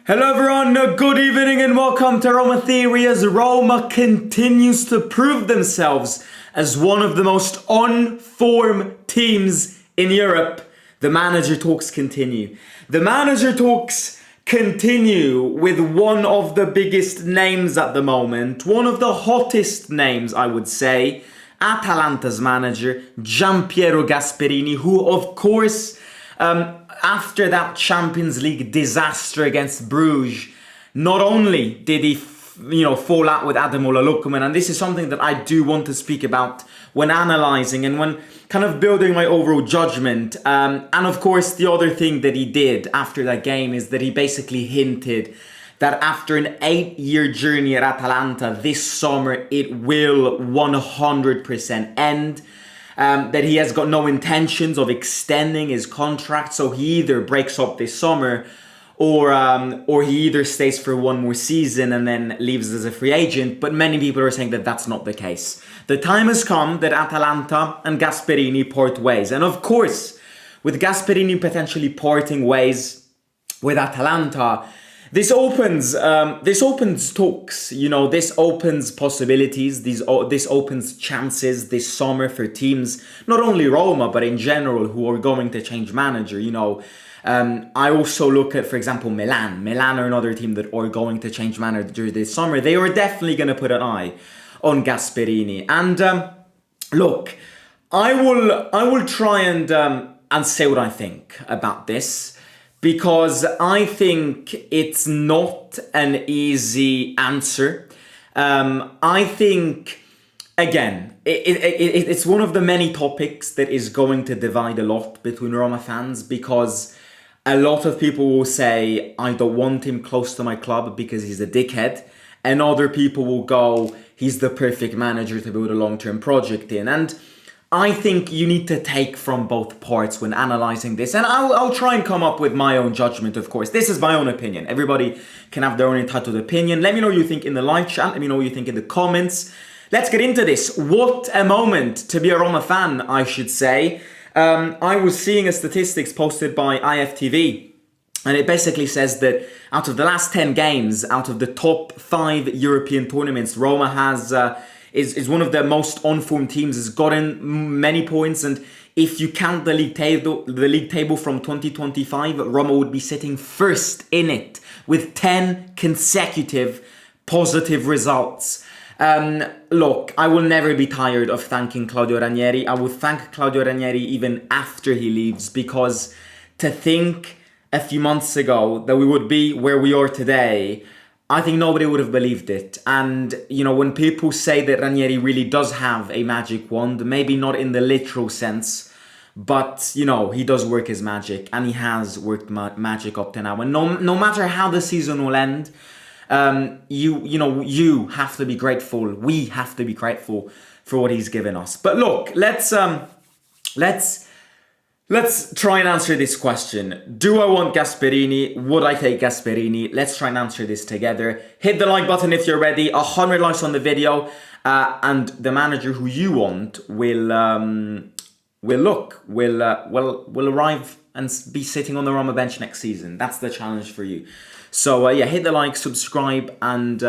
Hello everyone, good evening and welcome to Roma Theory as Roma continues to prove themselves as one of the most on-form teams in Europe. The manager talks continue. The manager talks continue with one of the biggest names at the moment, one of the hottest names I would say, Atalanta's manager, Gianpiero Gasperini, who of course after that Champions League disaster against Bruges, not only did he fall out with Ademola Lookman, and this is something that I do want to speak about when analysing and when kind of building my overall judgment. And of course, the other thing that he did after that game is that he basically hinted that after an 8-year journey at Atalanta, this summer it will 100% end. That he has got no intentions of extending his contract, so he either breaks up this summer or he either stays for one more season and then leaves as a free agent. But many people are saying that that's not the case. The time has come that Atalanta and Gasperini part ways. And of course, with Gasperini potentially parting ways with Atalanta, this opens talks, this opens possibilities, this opens chances this summer for teams, not only Roma, but in general, who are going to change manager, I also look at, for example, Milan. Milan are another team that are going to change manager this summer. They are definitely going to put an eye on Gasperini. And look, I will try and say what I think about this, because I think it's not an easy answer. I think, again, it's one of the many topics that is going to divide a lot between Roma fans, because a lot of people will say, I don't want him close to my club because he's a dickhead. And other people will go, he's the perfect manager to build a long-term project in. And I think you need to take from both parts when analysing this. And I'll try and come up with my own judgment, of course. This is my own opinion. Everybody can have their own entitled opinion. Let me know what you think in the live chat. Let me know what you think in the comments. Let's get into this. What a moment to be a Roma fan, I should say. I was seeing a statistics posted by IFTV. And it basically says that out of the last 10 games, out of the top 5 European tournaments, Roma has... is one of the most on-form teams, has gotten many points, and if you count the league table from 2025, Roma would be sitting first in it with 10 consecutive positive results. Look, I will never be tired of thanking Claudio Ranieri. I will thank Claudio Ranieri even after he leaves, because to think a few months ago that we would be where we are today, I think nobody would have believed it. And, when people say that Ranieri really does have a magic wand, maybe not in the literal sense, but, he does work his magic, and he has worked magic up to now. And no matter how the season will end, you have to be grateful. We have to be grateful for what he's given us. But look, Let's try and answer this question. Do I want Gasperini? Would I take Gasperini? Let's try and answer this together. Hit the like button if you're ready. 100 likes on the video. And the manager who you want will arrive and be sitting on the Roma bench next season. That's the challenge for you. So hit the like, subscribe, and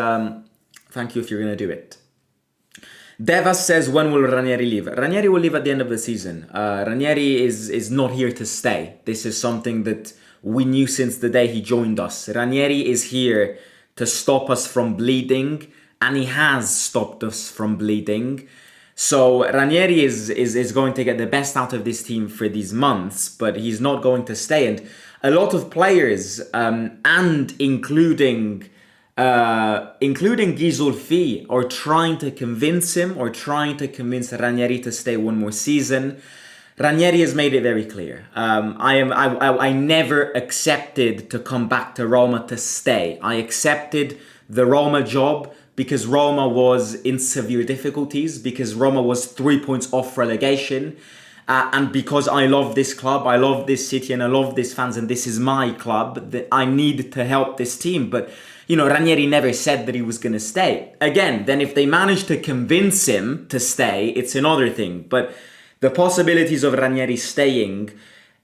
thank you if you're going to do it. Devas says, when will Ranieri leave? Ranieri will leave at the end of the season. Ranieri is not here to stay. This is something that we knew since the day he joined us. Ranieri is here to stop us from bleeding, and he has stopped us from bleeding. So Ranieri is going to get the best out of this team for these months, but he's not going to stay. And a lot of players, and including Ghisolfi, are trying to convince him, or trying to convince Ranieri to stay one more season. Ranieri has made it very clear. I never accepted to come back to Roma to stay. I accepted the Roma job because Roma was in severe difficulties, because Roma was 3 points off relegation, and because I love this club, I love this city, and I love these fans, and this is my club, that I need to help this team. But Ranieri never said that he was going to stay. Again, then if they manage to convince him to stay, it's another thing. But the possibilities of Ranieri staying,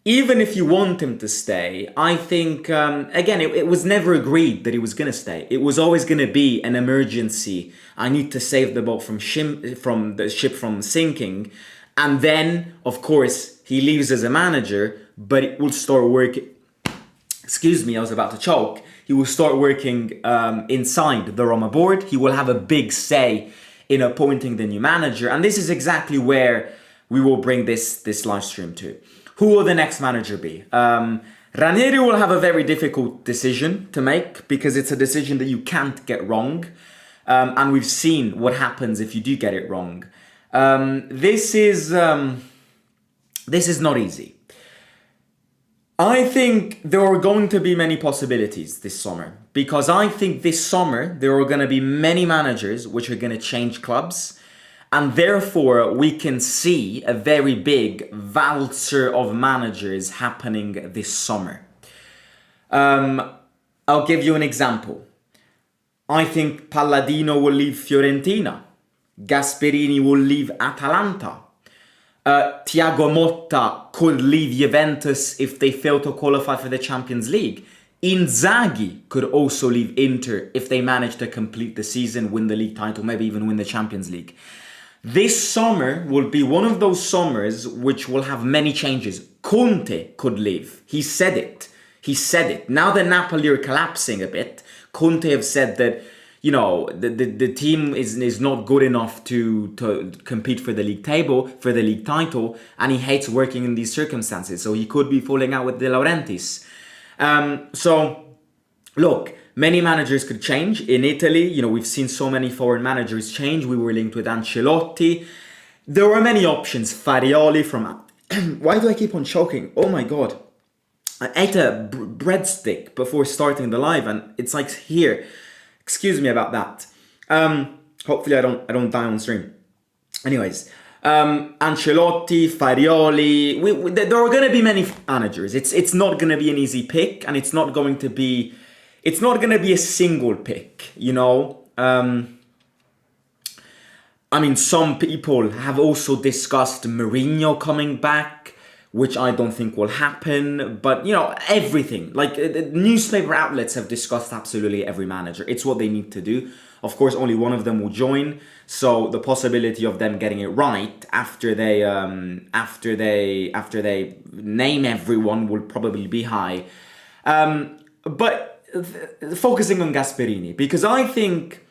even if you want him to stay, I think, again, it was never agreed that he was going to stay. It was always going to be an emergency. I need to save the boat from the ship from sinking. And then, of course, he leaves as a manager, but it will start working. Excuse me, I was about to choke. He will start working inside the Roma board. He will have a big say in appointing the new manager. And this is exactly where we will bring this live stream to. Who will the next manager be? Ranieri will have a very difficult decision to make because it's a decision that you can't get wrong. And we've seen what happens if you do get it wrong. This is not easy. I think there are going to be many possibilities this summer because I think this summer there are going to be many managers which are going to change clubs. And therefore, we can see a very big valzer of managers happening this summer. I'll give you an example. I think Palladino will leave Fiorentina. Gasperini will leave Atalanta. Thiago Motta could leave Juventus if they fail to qualify for the Champions League. Inzaghi could also leave Inter if they manage to complete the season, win the league title, maybe even win the Champions League. This summer will be one of those summers which will have many changes. Conte could leave. He said it. Now that Napoli are collapsing a bit, Conte have said that, you know, the team is not good enough to compete for the league title, and he hates working in these circumstances. So he could be falling out with De Laurentiis. So, look, many managers could change. In Italy, you know, we've seen so many foreign managers change. We were linked with Ancelotti. There were many options. Farioli from... Why do I keep on choking? Oh my God. I ate a breadstick before starting the live and it's like here. Excuse me about that. Hopefully I don't die on stream. Anyways, Ancelotti, Farioli. There are going to be many managers. It's not going to be an easy pick, and it's not going to be a single pick, you know. I mean, some people have also discussed Mourinho coming back, which I don't think will happen. But, you know, everything. Like, newspaper outlets have discussed absolutely every manager. It's what they need to do. Of course, only one of them will join. So the possibility of them getting it right after they name everyone will probably be high. But focusing on Gasperini, because I think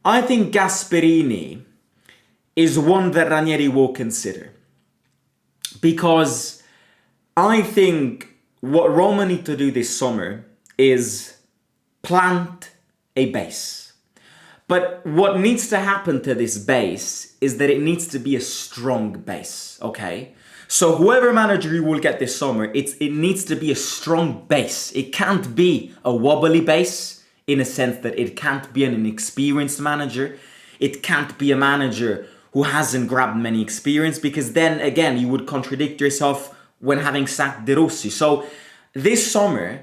Gasperini is one that Ranieri will consider. Because I think what Roma need to do this summer is plant a base. But what needs to happen to this base is that it needs to be a strong base, okay? So whoever manager you will get this summer, it needs to be a strong base. It can't be a wobbly base in a sense that it can't be an inexperienced manager. It can't be a manager who hasn't grabbed many experience, because then again you would contradict yourself when having sacked De Rossi. So this summer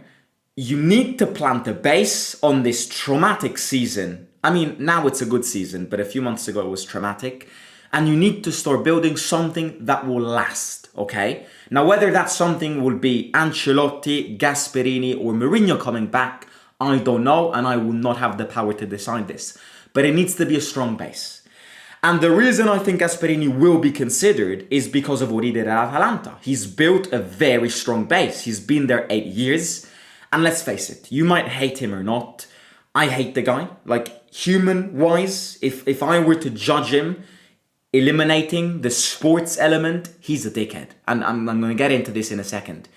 you need to plant a base on this traumatic season. I mean, now it's a good season, but a few months ago it was traumatic. And you need to start building something that will last, okay? Now, whether that something will be Ancelotti, Gasperini, or Mourinho coming back, I don't know, and I will not have the power to decide this. But it needs to be a strong base. And the reason I think Gasperini will be considered is because of what he did at Atalanta. He's built a very strong base. He's been there 8 years. And let's face it, you might hate him or not. I hate the guy. Like, human-wise, if I were to judge him, eliminating the sports element, he's a dickhead. And I'm going to get into this in a second.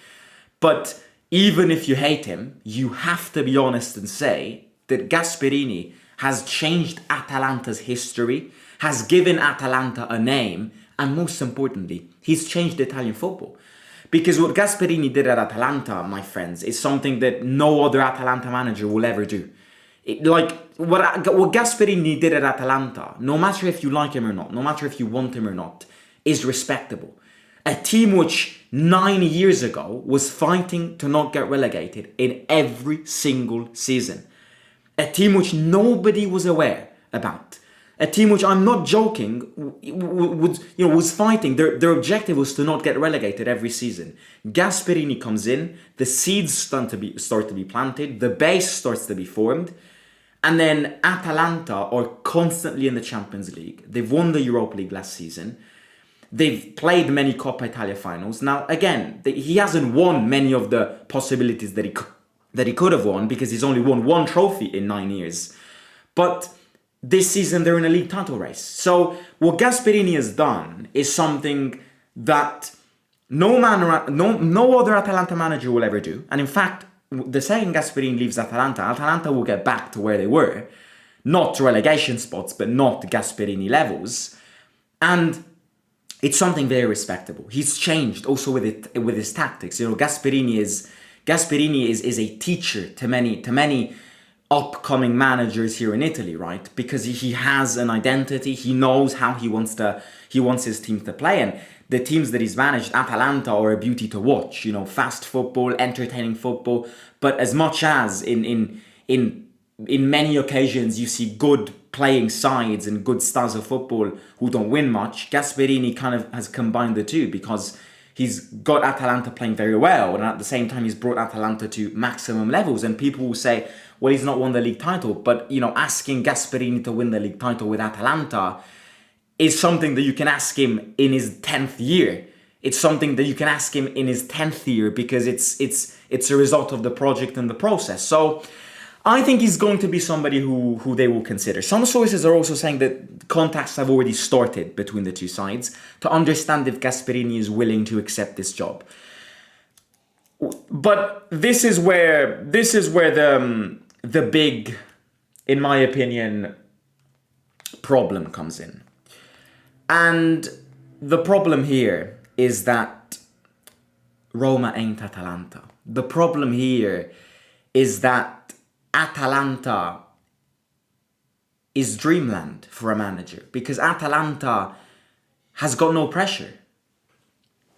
But even if you hate him, you have to be honest and say that Gasperini has changed Atalanta's history, has given Atalanta a name, and most importantly, he's changed Italian football. Because what Gasperini did at Atalanta, my friends, is something that no other Atalanta manager will ever do. What Gasperini did at Atalanta, no matter if you like him or not, no matter if you want him or not, is respectable. A team which 9 years ago was fighting to not get relegated in every single season. A team which nobody was aware about. A team which, I'm not joking, was fighting. Their objective was to not get relegated every season. Gasperini comes in, the seeds start to be planted, the base starts to be formed, and then Atalanta are constantly in the Champions League. They've won the Europa League last season. They've played many Coppa Italia finals. Now, again, he hasn't won many of the possibilities that he could have won, because he's only won one trophy in 9 years. But this season, they're in a league title race. So what Gasperini has done is something that no other Atalanta manager will ever do. And in fact, the second Gasperini leaves Atalanta will get back to where they were. Not relegation spots, but not Gasperini levels. And it's something very respectable. He's changed also with his tactics. Gasperini is a teacher to many upcoming managers here in Italy, right? Because he has an identity. He knows how he wants his team to play, and the teams that he's managed, Atalanta, are a beauty to watch. Fast football, entertaining football. But as much as in many occasions you see good playing sides and good styles of football who don't win much, Gasperini kind of has combined the two, because he's got Atalanta playing very well, and at the same time he's brought Atalanta to maximum levels. And people will say, well, he's not won the league title, but asking Gasperini to win the league title with Atalanta is something that you can ask him in his 10th year. It's something that you can ask him in his 10th year, because it's a result of the project and the process. So I think he's going to be somebody who they will consider. Some sources are also saying that contacts have already started between the two sides to understand if Gasperini is willing to accept this job. But this is where the big, in my opinion, problem comes in. And the problem here is that Roma ain't Atalanta. The problem here is that Atalanta is dreamland for a manager, because Atalanta has got no pressure.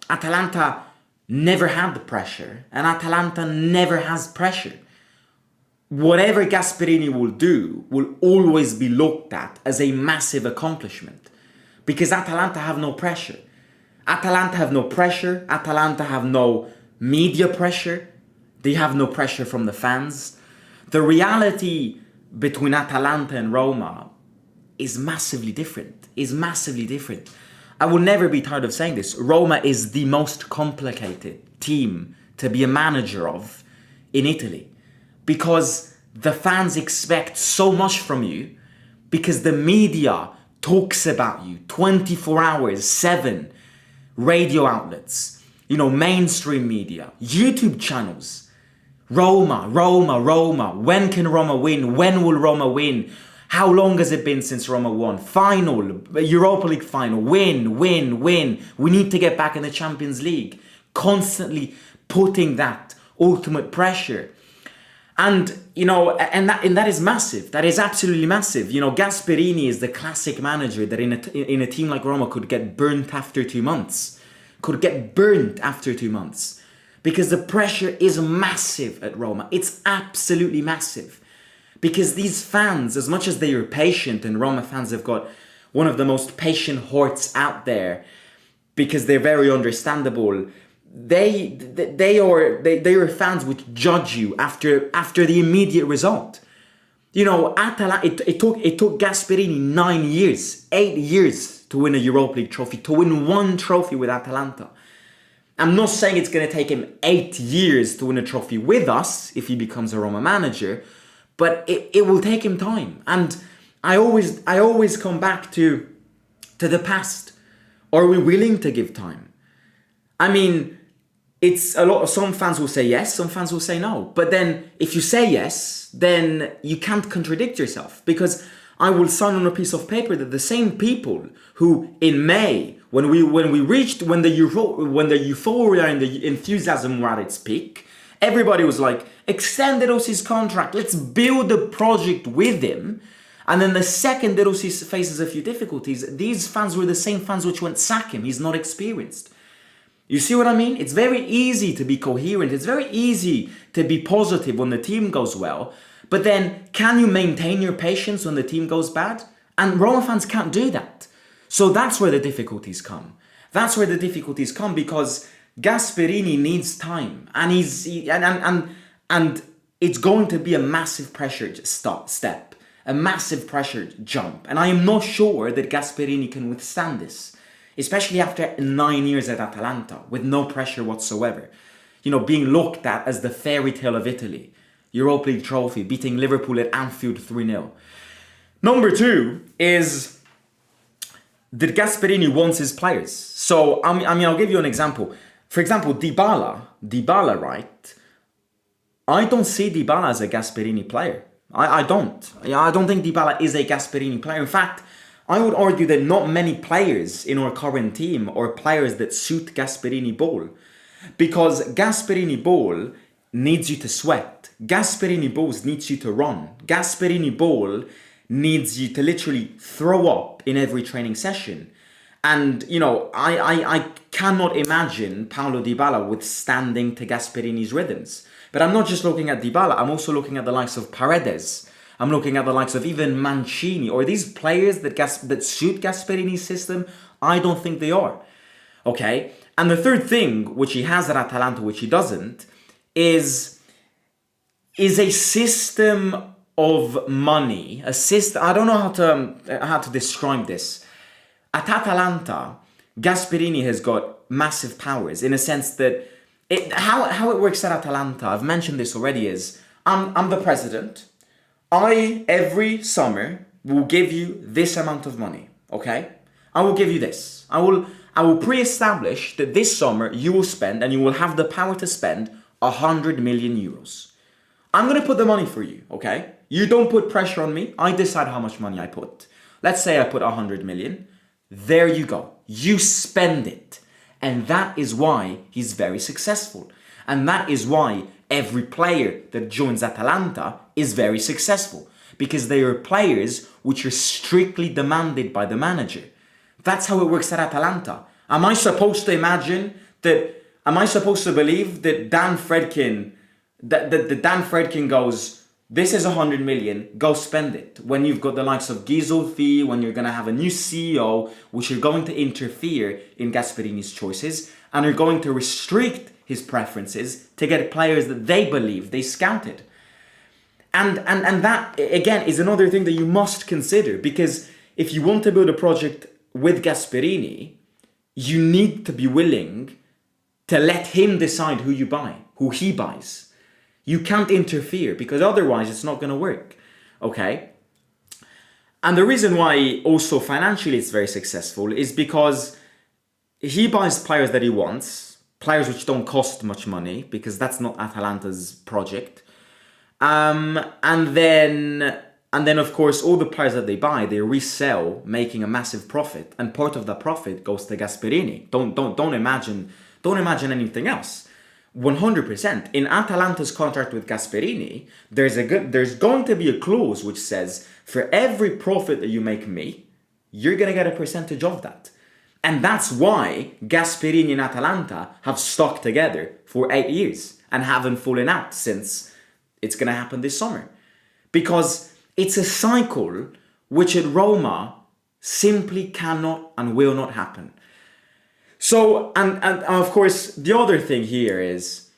Atalanta never had the pressure, and Atalanta never has pressure. Whatever Gasperini will do will always be looked at as a massive accomplishment, because Atalanta have no pressure. Atalanta have no pressure. Atalanta have no media pressure. They have no pressure from the fans. The reality between Atalanta and Roma is massively different. I will never be tired of saying this. Roma is the most complicated team to be a manager of in Italy, because the fans expect so much from you, because the media talks about you 24 hours, 7 radio outlets, mainstream media, YouTube channels. Roma. When can Roma win? When will Roma win? How long has it been since Roma won? Final, Europa League final, win. We need to get back in the Champions League. Constantly putting that ultimate pressure. And that is massive. That is absolutely massive. Gasperini is the classic manager that in a team like Roma could get burnt after 2 months. Because the pressure is massive at Roma. It's absolutely massive. Because these fans, as much as they are patient, and Roma fans have got one of the most patient hearts out there, because they're very understandable, they are fans which judge you after the immediate result. It took Gasperini 8 years to win a Europa League trophy, to win one trophy with Atalanta. I'm not saying it's going to take him 8 years to win a trophy with us if he becomes a Roma manager, but it will take him time. And I always come back to the past. Are we willing to give time? I mean, some fans will say yes, some fans will say no. But then if you say yes, then you can't contradict yourself, because I will sign on a piece of paper that the same people who in May, when the euphoria and the enthusiasm were at its peak, everybody was like, extend De Rossi's contract, let's build a project with him. And then the second De Rossi faces a few difficulties, these fans were the same fans which went, sack him, he's not experienced. You see what I mean? It's very easy to be coherent, it's very easy to be positive when the team goes well, but then can you maintain your patience when the team goes bad? And Roma fans can't do that. So that's where the difficulties come. That's where the difficulties come because Gasperini needs time, and and it's going to be a massive pressure step, a massive pressure jump, and I am not sure that Gasperini can withstand this, especially after 9 years at Atalanta with no pressure whatsoever. You know, being looked at as the fairy tale of Italy, Europa League trophy, beating Liverpool at Anfield 3-0. Number two is that Gasperini wants his players. So, I mean, I'll give you an example. For example, Dybala, right? I don't see Dybala as a Gasperini player. I don't. I don't think Dybala is a Gasperini player. In fact, I would argue that not many players in our current team are players that suit Gasperini ball. Because Gasperini ball needs you to sweat. Gasperini balls needs you to run. Gasperini ball needs you to literally throw up in every training session. And, you know, I cannot imagine Paulo Dybala withstanding to Gasperini's rhythms. But I'm not just looking at Dybala, I'm also looking at the likes of Paredes. I'm looking at the likes of even Mancini, or these players that suit Gasperini's system. I don't think they are. Okay? And the third thing, which he has at Atalanta, which he doesn't, is a system of money. I don't know how to describe this. At Atalanta, Gasperini has got massive powers in a sense that how it works at Atalanta, I've mentioned this already, is I'm the president. I, every summer, will give you this amount of money, okay? I will give you this. I will pre-establish that this summer you will spend, and you will have the power to spend, 100 million euros. I'm going to put the money for you, okay? You don't put pressure on me. I decide how much money I put. Let's say I put 100 million. There you go. You spend it. And that is why he's very successful. And that is why every player that joins Atalanta is very successful. Because they are players which are strictly demanded by the manager. That's how it works at Atalanta. Am I supposed to believe that Dan Fredkin goes, this is 100 million, go spend it, when you've got the likes of Ghisolfi, when you're going to have a new CEO, which are going to interfere in Gasperini's choices, and are going to restrict his preferences to get players that they believe they scouted. And that, again, is another thing that you must consider, because if you want to build a project with Gasperini, you need to be willing to let him decide who he buys. You can't interfere, because otherwise it's not going to work, okay? And the reason why also financially it's very successful is because he buys players that he wants, players which don't cost much money, because that's not Atalanta's project. And then of course all the players that they buy, they resell, making a massive profit, and part of that profit goes to Gasperini. Don't imagine anything else. 100%. In Atalanta's contract with Gasperini, there's going to be a clause which says, for every profit that you make me, you're going to get a percentage of that. And that's why Gasperini and Atalanta have stuck together for 8 years and haven't fallen out since it's going to happen this summer. Because it's a cycle which at Roma simply cannot and will not happen. So, and of course, the other thing here is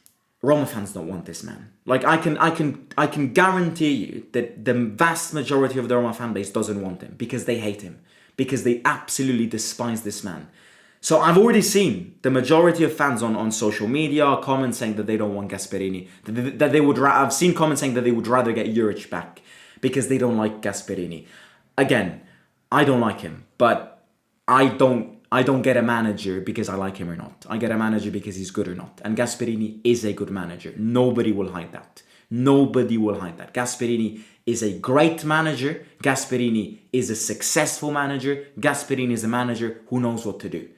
Roma fans don't want this man. Like, I can guarantee you that the vast majority of the Roma fan base doesn't want him, because they hate him, because they absolutely despise this man. So I've already seen the majority of fans on social media comments saying that they don't want Gasperini, I've seen comments saying that they would rather get Juric back because they don't like Gasperini. Again, I don't like him, but I don't get a manager because I like him or not. I get a manager because he's good or not. And Gasperini is a good manager. Nobody will hide that. Nobody will hide that. Gasperini is a great manager. Gasperini is a successful manager. Gasperini is a manager who knows what to do.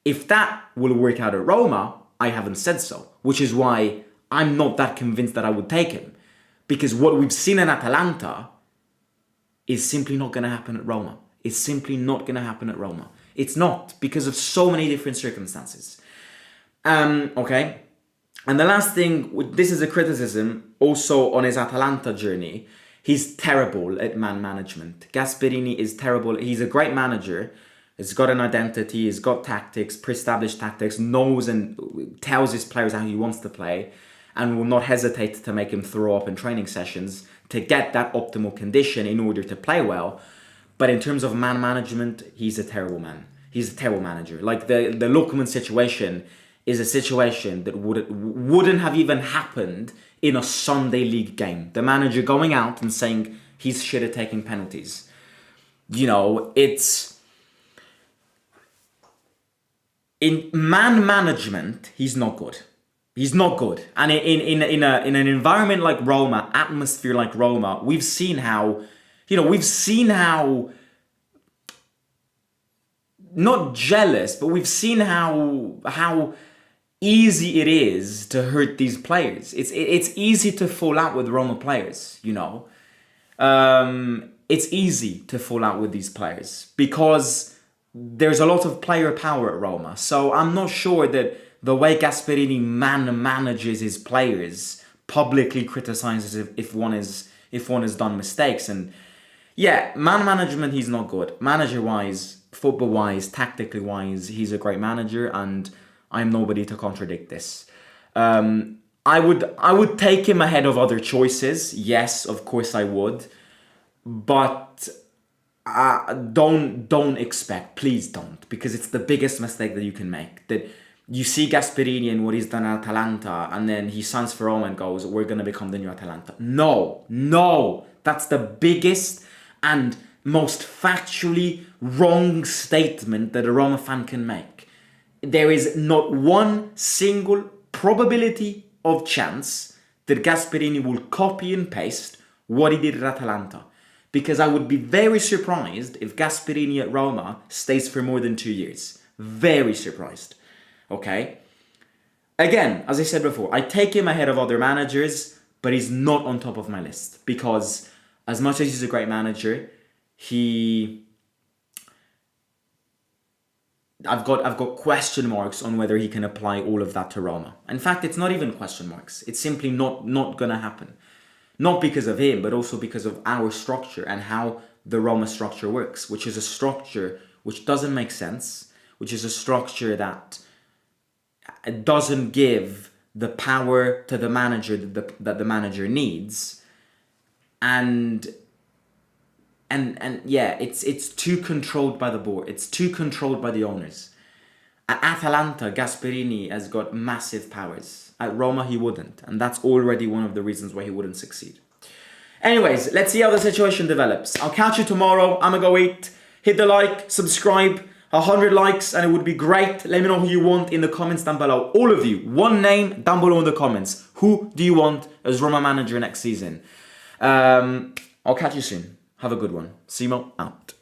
If that will work out at Roma, I haven't said so. Which is why I'm not that convinced that I would take him. Because what we've seen in Atalanta is simply not going to happen at Roma. It's simply not going to happen at Roma. It's not, because of so many different circumstances. Okay? And the last thing, this is a criticism also on his Atalanta journey, He's terrible at man management. Gasperini is terrible. He's a great manager. He's got an identity. He's got tactics, pre-established tactics, knows and tells his players how he wants to play, and will not hesitate to make him throw up in training sessions to get that optimal condition in order to play well. But in terms of man management, he's a terrible man. He's a terrible manager. Like the Lookman situation is a situation that wouldn't have even happened in a Sunday league game. The manager going out and saying he's shit at taking penalties. You know, it's... In man management, he's not good. He's not good. And in an environment like Roma, atmosphere like Roma, we've seen how, not jealous, but we've seen how easy it is to hurt these players. It's easy to fall out with Roma players, you know. It's easy to fall out with these players because there's a lot of player power at Roma. So I'm not sure that the way Gasperini manages his players, publicly criticizes if one has done mistakes. And yeah, man management, he's not good. Manager-wise, football-wise, tactically-wise, he's a great manager, and I'm nobody to contradict this. I would take him ahead of other choices. Yes, of course I would. But don't expect, please don't, because it's the biggest mistake that you can make. That you see Gasperini and what he's done at Atalanta, and then he signs for Roma and goes, we're going to become the new Atalanta. No, that's the biggest and most factually wrong statement that a Roma fan can make. There is not one single probability of chance that Gasperini will copy and paste what he did at Atalanta. Because I would be very surprised if Gasperini at Roma stays for more than 2 years. Very surprised. Okay? Again, as I said before, I take him ahead of other managers, but he's not on top of my list. Because as much as he's a great manager, I've got question marks on whether he can apply all of that to Roma. In fact, it's not even question marks. It's simply not gonna happen. Not because of him, but also because of our structure and how the Roma structure works, which is a structure which doesn't make sense, which is a structure that doesn't give the power to the manager that the manager needs. And yeah, it's too controlled by the board. It's too controlled by the owners. At Atalanta, Gasperini has got massive powers. At Roma, he wouldn't. And that's already one of the reasons why he wouldn't succeed. Anyways, let's see how the situation develops. I'll catch you tomorrow. I'm gonna go eat. Hit the like, subscribe. 100 likes and it would be great. Let me know who you want in the comments down below. All of you, one name down below in the comments. Who do you want as Roma manager next season? I'll catch you soon. Have a good one. Simo out.